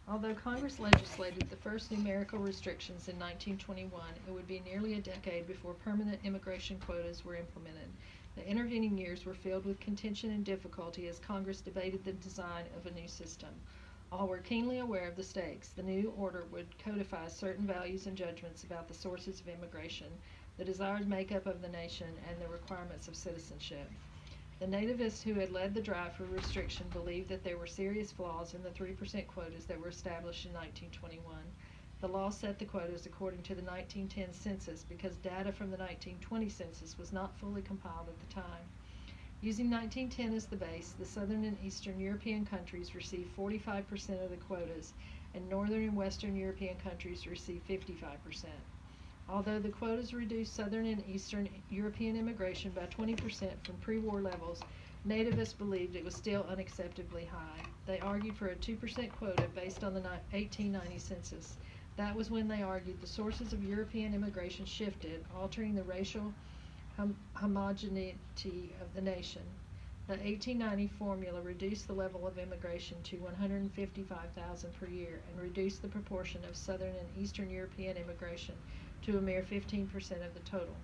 Although Congress legislated the first numerical restrictions in 1921, it would be nearly a decade before permanent immigration quotas were implemented. The intervening years were filled with contention and difficulty as Congress debated the design of a new system. All were keenly aware of the stakes. The new order would codify certain values and judgments about the sources of immigration, the desired makeup of the nation, and the requirements of citizenship. The nativists who had led the drive for restriction believed that there were serious flaws in the 3% quotas that were established in 1921. The law set the quotas according to the 1910 census because data from the 1920 census was not fully compiled at the time. Using 1910 as the base, the southern and eastern European countries received 45% of the quotas, and northern and western European countries received 55%. Although the quotas reduced southern and eastern European immigration by 20% from pre-war levels, nativists believed it was still unacceptably high. They argued for a 2% quota based on the 1890 census. That was when they argued the sources of European immigration shifted, altering the racial homogeneity of the nation. The 1890 formula reduced the level of immigration to 155,000 per year and reduced the proportion of southern and eastern European immigration to a mere 15% of the total.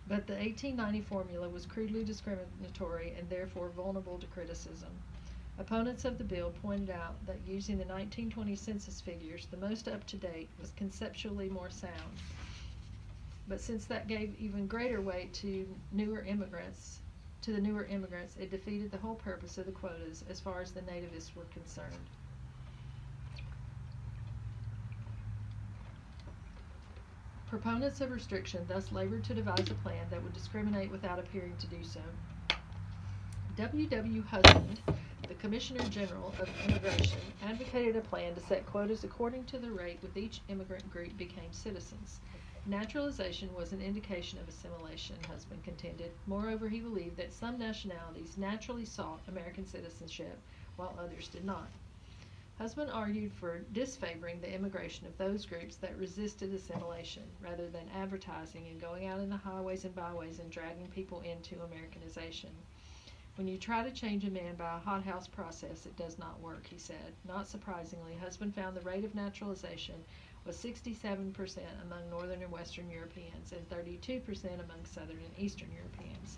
But the 1890 formula was crudely discriminatory and therefore vulnerable to criticism. Opponents of the bill pointed out that using the 1920 census figures, the most up-to-date, was conceptually more sound. But since that gave even greater weight to the newer immigrants, it defeated the whole purpose of the quotas as far as the nativists were concerned. Proponents of restriction thus labored to devise a plan that would discriminate without appearing to do so. W. W. Husband, the Commissioner General of Immigration, advocated a plan to set quotas according to the rate with each immigrant group became citizens. Naturalization was an indication of assimilation, Husband contended. Moreover, he believed that some nationalities naturally sought American citizenship, while others did not. Husband argued for disfavoring the immigration of those groups that resisted assimilation, rather than advertising and going out in the highways and byways and dragging people into Americanization. When you try to change a man by a hothouse process, it does not work, he said. Not surprisingly, Husband found the rate of naturalization was 67% among northern and western Europeans and 32% among southern and eastern Europeans.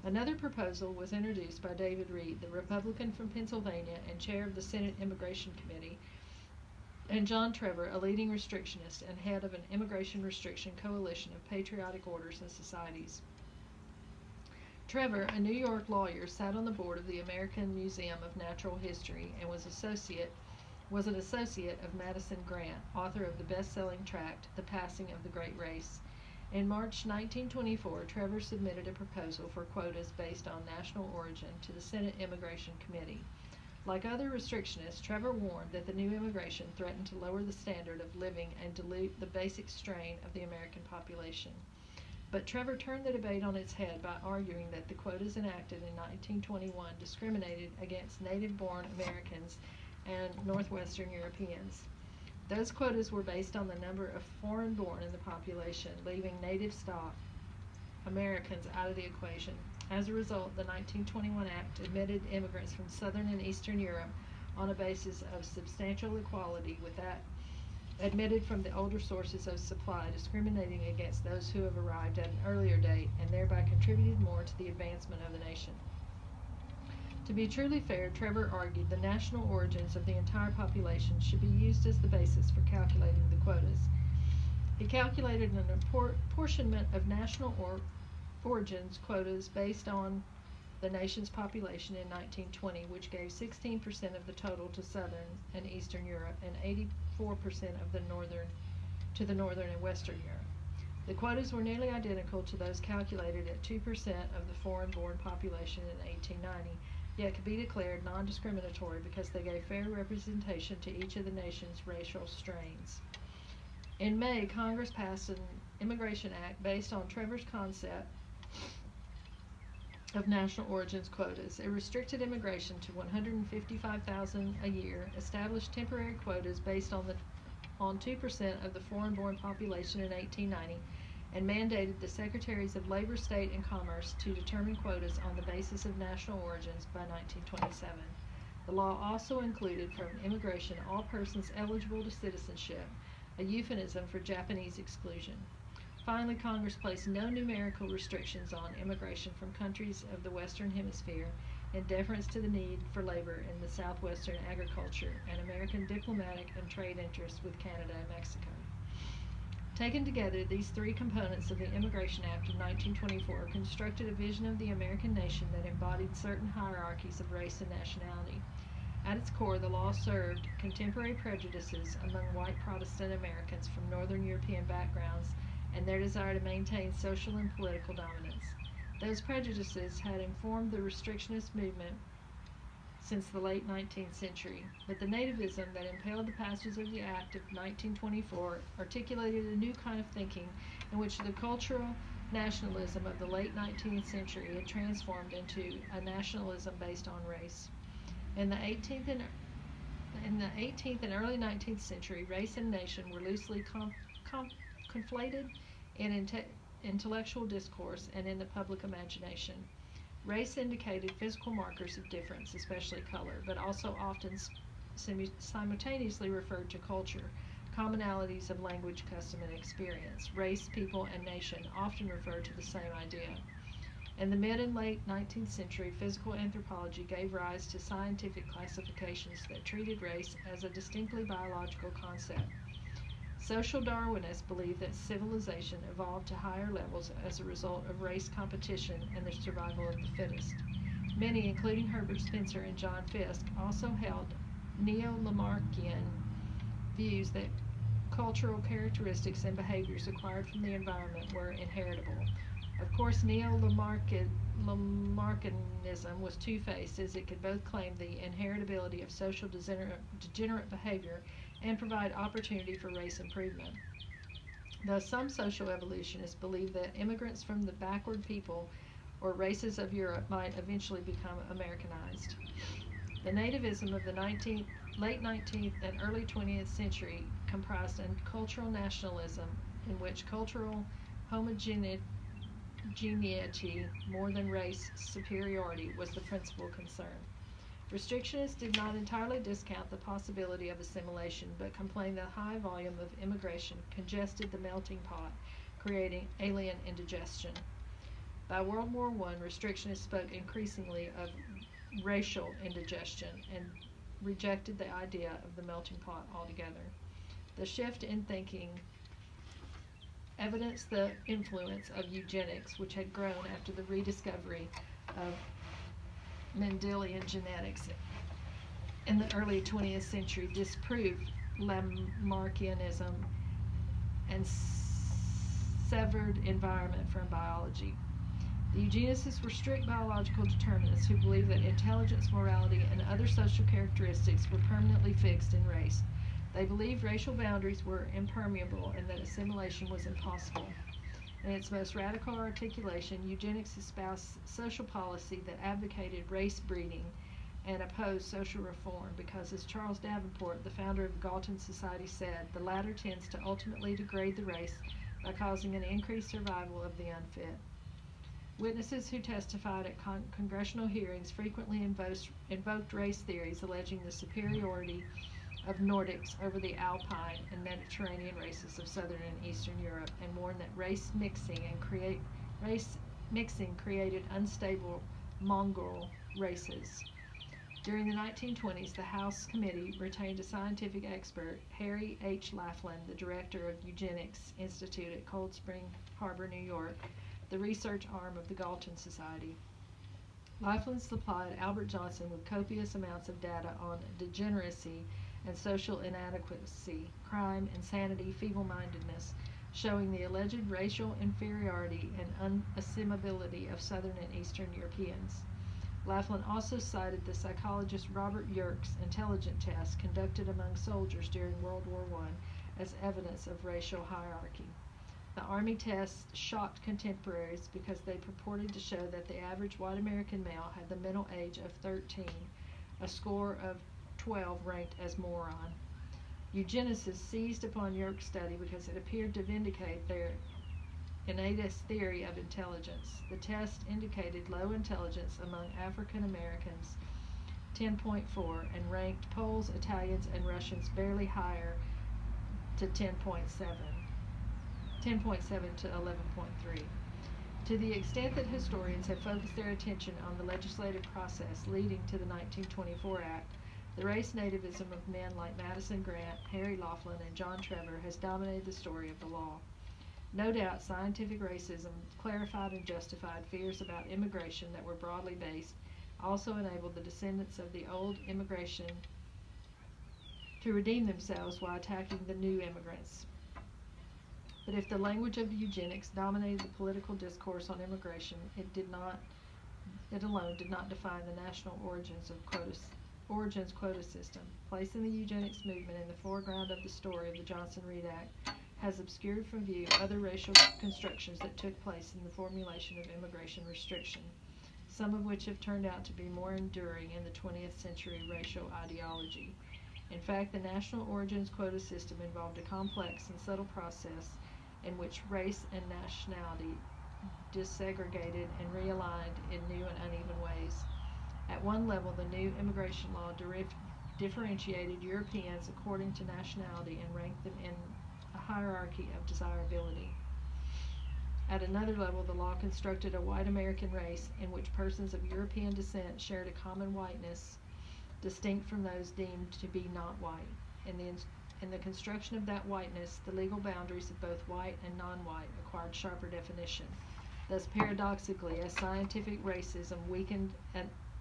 Another proposal was introduced by David Reed, the Republican from Pennsylvania and chair of the Senate Immigration Committee, and John Trevor, a leading restrictionist and head of an immigration restriction coalition of patriotic orders and societies. Trevor, a New York lawyer, sat on the board of the American Museum of Natural History and was an associate of Madison Grant, author of the best-selling tract, The Passing of the Great Race. In March 1924, Trevor submitted a proposal for quotas based on national origin to the Senate Immigration Committee. Like other restrictionists, Trevor warned that the new immigration threatened to lower the standard of living and dilute the basic strain of the American population. But Trevor turned the debate on its head by arguing that the quotas enacted in 1921 discriminated against native-born Americans and Northwestern Europeans. Those quotas were based on the number of foreign-born in the population, leaving native stock Americans out of the equation. As a result, the 1921 Act admitted immigrants from Southern and Eastern Europe on a basis of substantial equality with that admitted from the older sources of supply, discriminating against those who have arrived at an earlier date and thereby contributed more to the advancement of the nation. To be truly fair, Trevor argued the national origins of the entire population should be used as the basis for calculating the quotas. He calculated an apportionment of national origins quotas based on the nation's population in 1920, which gave 16% of the total to Southern and Eastern Europe and 84% of the Northern and Western Europe. The quotas were nearly identical to those calculated at 2% of the foreign-born population in 1890, yet could be declared non-discriminatory because they gave fair representation to each of the nation's racial strains. In May, Congress passed an Immigration Act based on Trevor's concept of national origins quotas. It restricted immigration to 155,000 a year, established temporary quotas based on 2% of the foreign-born population in 1890, and mandated the Secretaries of Labor, State, and Commerce to determine quotas on the basis of national origins by 1927. The law also included from immigration all persons eligible to citizenship, a euphemism for Japanese exclusion. Finally, Congress placed no numerical restrictions on immigration from countries of the Western Hemisphere in deference to the need for labor in the southwestern agriculture and American diplomatic and trade interests with Canada and Mexico. Taken together, these three components of the Immigration Act of 1924 constructed a vision of the American nation that embodied certain hierarchies of race and nationality. At its core, the law served contemporary prejudices among white Protestant Americans from Northern European backgrounds and their desire to maintain social and political dominance. Those prejudices had informed the restrictionist movement since the late 19th century, but the nativism that impelled the passage of the Act of 1924 articulated a new kind of thinking in which the cultural nationalism of the late 19th century had transformed into a nationalism based on race. In the 18th and early 19th century, race and nation were loosely conflated in intellectual discourse and in the public imagination. Race indicated physical markers of difference, especially color, but also often simultaneously referred to culture, commonalities of language, custom, and experience. Race, people, and nation often refer to the same idea. In the mid and late 19th century, physical anthropology gave rise to scientific classifications that treated race as a distinctly biological concept. Social Darwinists believe that civilization evolved to higher levels as a result of race competition and the survival of the fittest. Many, including Herbert Spencer and John Fiske, also held neo-Lamarckian views that cultural characteristics and behaviors acquired from the environment were inheritable. Of course, neo-Lamarckianism was two-faced, as it could both claim the inheritability of social degenerate behavior and provide opportunity for race improvement. Thus, some social evolutionists believe that immigrants from the backward people or races of Europe might eventually become Americanized. The nativism of the late 19th and early 20th century comprised a cultural nationalism in which cultural homogeneity more than race superiority was the principal concern. Restrictionists did not entirely discount the possibility of assimilation, but complained that high volume of immigration congested the melting pot, creating alien indigestion. By World War I, restrictionists spoke increasingly of racial indigestion and rejected the idea of the melting pot altogether. The shift in thinking evidenced the influence of eugenics, which had grown after the rediscovery of Mendelian genetics in the early 20th century disproved Lamarckianism and severed environment from biology. The eugenicists were strict biological determinists who believed that intelligence, morality, and other social characteristics were permanently fixed in race. They believed racial boundaries were impermeable and that assimilation was impossible. In its most radical articulation, eugenics espoused social policy that advocated race breeding and opposed social reform because, as Charles Davenport, the founder of the Galton Society, said, the latter tends to ultimately degrade the race by causing an increased survival of the unfit. Witnesses who testified at congressional hearings frequently invoked race theories alleging the superiority of Nordics over the Alpine and Mediterranean races of Southern and Eastern Europe, and warned that race mixing created unstable Mongol races. During the 1920s, the House Committee retained a scientific expert, Harry H. Laughlin, the director of Eugenics Institute at Cold Spring Harbor, New York, the research arm of the Galton Society. Laughlin supplied Albert Johnson with copious amounts of data on degeneracy and social inadequacy, crime, insanity, feeble-mindedness, showing the alleged racial inferiority and unassimilability of Southern and Eastern Europeans. Laughlin also cited the psychologist Robert Yerkes' intelligence test conducted among soldiers during World War I as evidence of racial hierarchy. The Army tests shocked contemporaries because they purported to show that the average white American male had the mental age of 13, a score of 12 ranked as moron. Eugenicists seized upon Yerkes' study because it appeared to vindicate their innatist theory of intelligence. The test indicated low intelligence among African Americans 10.4, and ranked Poles, Italians, and Russians barely higher to 10.7 to 11.3. To the extent that historians have focused their attention on the legislative process leading to the 1924 Act, the race nativism of men like Madison Grant, Harry Laughlin, and John Trevor has dominated the story of the law. No doubt scientific racism clarified and justified fears about immigration that were broadly based, also enabled the descendants of the old immigration to redeem themselves while attacking the new immigrants. But if the language of eugenics dominated the political discourse on immigration, it alone did not define the national origins quota system. Placing the eugenics movement in the foreground of the story of the Johnson-Reed Act has obscured from view other racial constructions that took place in the formulation of immigration restriction, some of which have turned out to be more enduring in the 20th century racial ideology. In fact, the national origins quota system involved a complex and subtle process in which race and nationality desegregated and realigned in new and uneven ways. At one level, the new immigration law differentiated Europeans according to nationality and ranked them in a hierarchy of desirability. At another level, the law constructed a white American race in which persons of European descent shared a common whiteness distinct from those deemed to be not white. In the construction of that whiteness, the legal boundaries of both white and non-white acquired sharper definition. Thus, paradoxically, as scientific racism weakened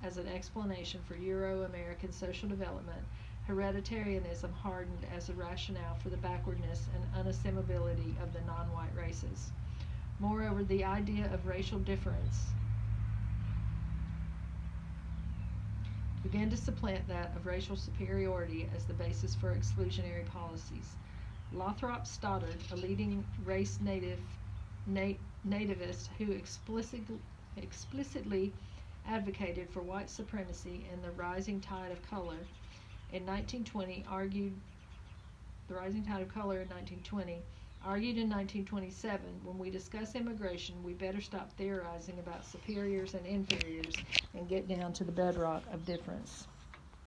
as an explanation for Euro-American social development, hereditarianism hardened as a rationale for the backwardness and unassimilability of the non-white races. Moreover, the idea of racial difference began to supplant that of racial superiority as the basis for exclusionary policies. Lothrop Stoddard, a leading race nativist who explicitly advocated for white supremacy and the rising tide of color in 1920, argued in 1927, when we discuss immigration, we better stop theorizing about superiors and inferiors and get down to the bedrock of difference.